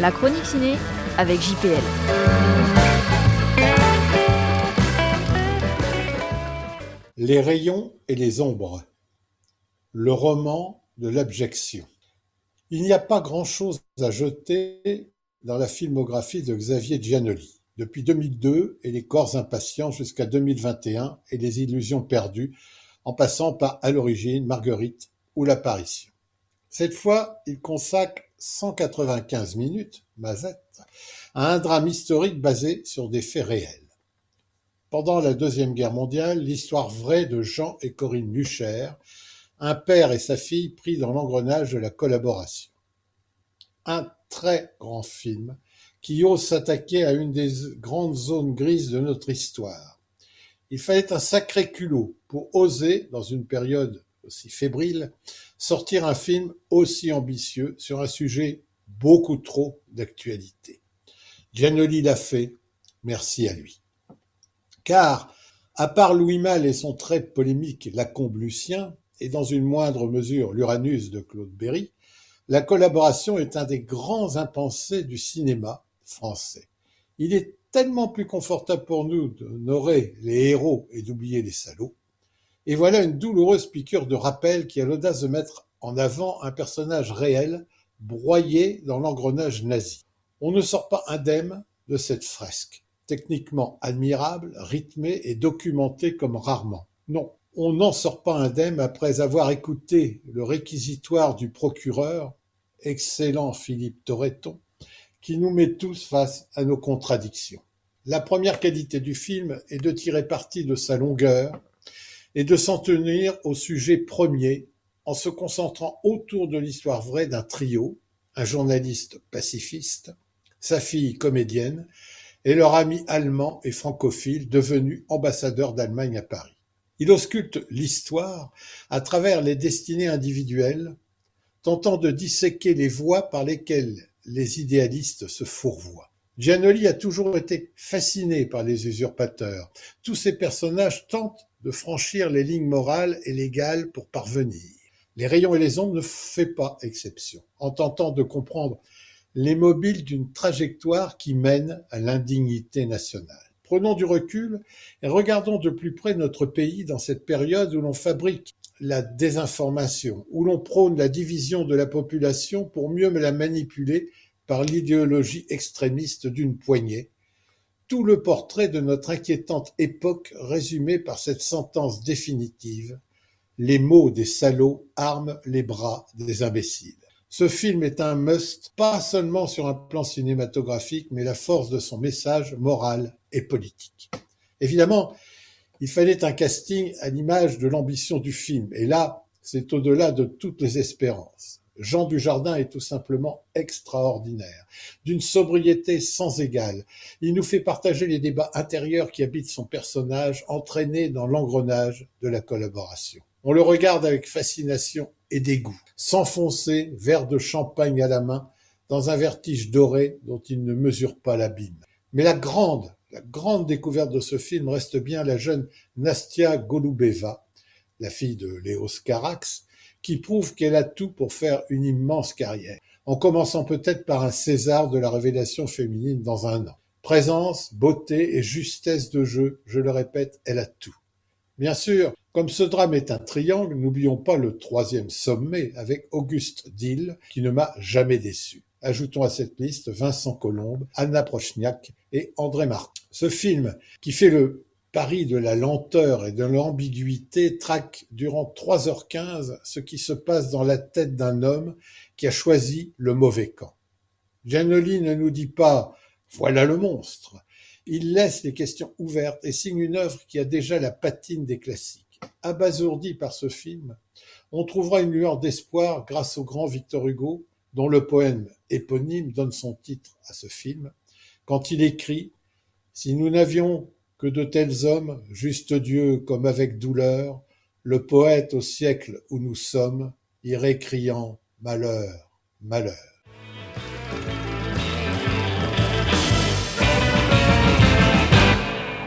La chronique ciné avec JPL. Les rayons et les ombres. Le roman de l'abjection. Il n'y a pas grand-chose à jeter dans la filmographie de Xavier Giannoli. Depuis 2002 et Les corps impatients jusqu'à 2021 et Les illusions perdues, en passant par À l'origine, Marguerite ou L'apparition. Cette fois, il consacre 195 minutes, Mazette, à un drame historique basé sur des faits réels. Pendant la Deuxième Guerre mondiale, l'histoire vraie de Jean et Corinne Lucher, un père et sa fille pris dans l'engrenage de la collaboration. Un très grand film qui ose s'attaquer à une des grandes zones grises de notre histoire. Il fallait un sacré culot pour oser, dans une période aussi fébrile, sortir un film aussi ambitieux sur un sujet beaucoup trop d'actualité. Giannoli l'a fait, merci à lui. Car, à part Louis Malle et son trait polémique Lacombe-Lucien, et dans une moindre mesure l'Uranus de Claude Berry, la collaboration est un des grands impensés du cinéma français. Il est tellement plus confortable pour nous d'honorer les héros et d'oublier les salauds. Et voilà une douloureuse piqûre de rappel qui a l'audace de mettre en avant un personnage réel, broyé dans l'engrenage nazi. On ne sort pas indemne de cette fresque, techniquement admirable, rythmée et documentée comme rarement. Non, on n'en sort pas indemne après avoir écouté le réquisitoire du procureur, excellent Philippe Torreton, qui nous met tous face à nos contradictions. La première qualité du film est de tirer parti de sa longueur et de s'en tenir au sujet premier en se concentrant autour de l'histoire vraie d'un trio, un journaliste pacifiste, sa fille comédienne et leur ami allemand et francophile devenu ambassadeur d'Allemagne à Paris. Il ausculte l'histoire à travers les destinées individuelles, tentant de disséquer les voies par lesquelles les idéalistes se fourvoient. Giannoli a toujours été fasciné par les usurpateurs. Tous ces personnages tentent de franchir les lignes morales et légales pour parvenir. Les rayons et les ombres ne fait pas exception, en tentant de comprendre les mobiles d'une trajectoire qui mène à l'indignité nationale. Prenons du recul et regardons de plus près notre pays dans cette période où l'on fabrique la désinformation, où l'on prône la division de la population pour mieux la manipuler par l'idéologie extrémiste d'une poignée. Tout le portrait de notre inquiétante époque résumé par cette sentence définitive. Les mots des salauds arment les bras des imbéciles. Ce film est un must, pas seulement sur un plan cinématographique, mais la force de son message moral et politique. Évidemment, il fallait un casting à l'image de l'ambition du film, et là, c'est au-delà de toutes les espérances. Jean Dujardin est tout simplement extraordinaire, d'une sobriété sans égale. Il nous fait partager les débats intérieurs qui habitent son personnage, entraîné dans l'engrenage de la collaboration. On le regarde avec fascination et dégoût, s'enfoncer, verre de champagne à la main, dans un vertige doré dont il ne mesure pas l'abîme. Mais la grande découverte de ce film reste bien la jeune Nastia Golubeva, la fille de Léos Carax, qui prouve qu'elle a tout pour faire une immense carrière, en commençant peut-être par un César de la révélation féminine dans un an. Présence, beauté et justesse de jeu, je le répète, elle a tout. Bien sûr, comme ce drame est un triangle, n'oublions pas le troisième sommet avec Auguste Dille, qui ne m'a jamais déçu. Ajoutons à cette liste Vincent Colombe, Anna Prochniak et André Martin. Ce film, qui fait le pari de la lenteur et de l'ambiguïté, traque durant 3h15 ce qui se passe dans la tête d'un homme qui a choisi le mauvais camp. Giannoli ne nous dit pas « voilà le monstre ». Il laisse les questions ouvertes et signe une œuvre qui a déjà la patine des classiques. Abasourdi par ce film, on trouvera une lueur d'espoir grâce au grand Victor Hugo, dont le poème éponyme donne son titre à ce film, quand il écrit « Si nous n'avions que de tels hommes, juste Dieu comme avec douleur, le poète au siècle où nous sommes irait criant « Malheur, malheur ».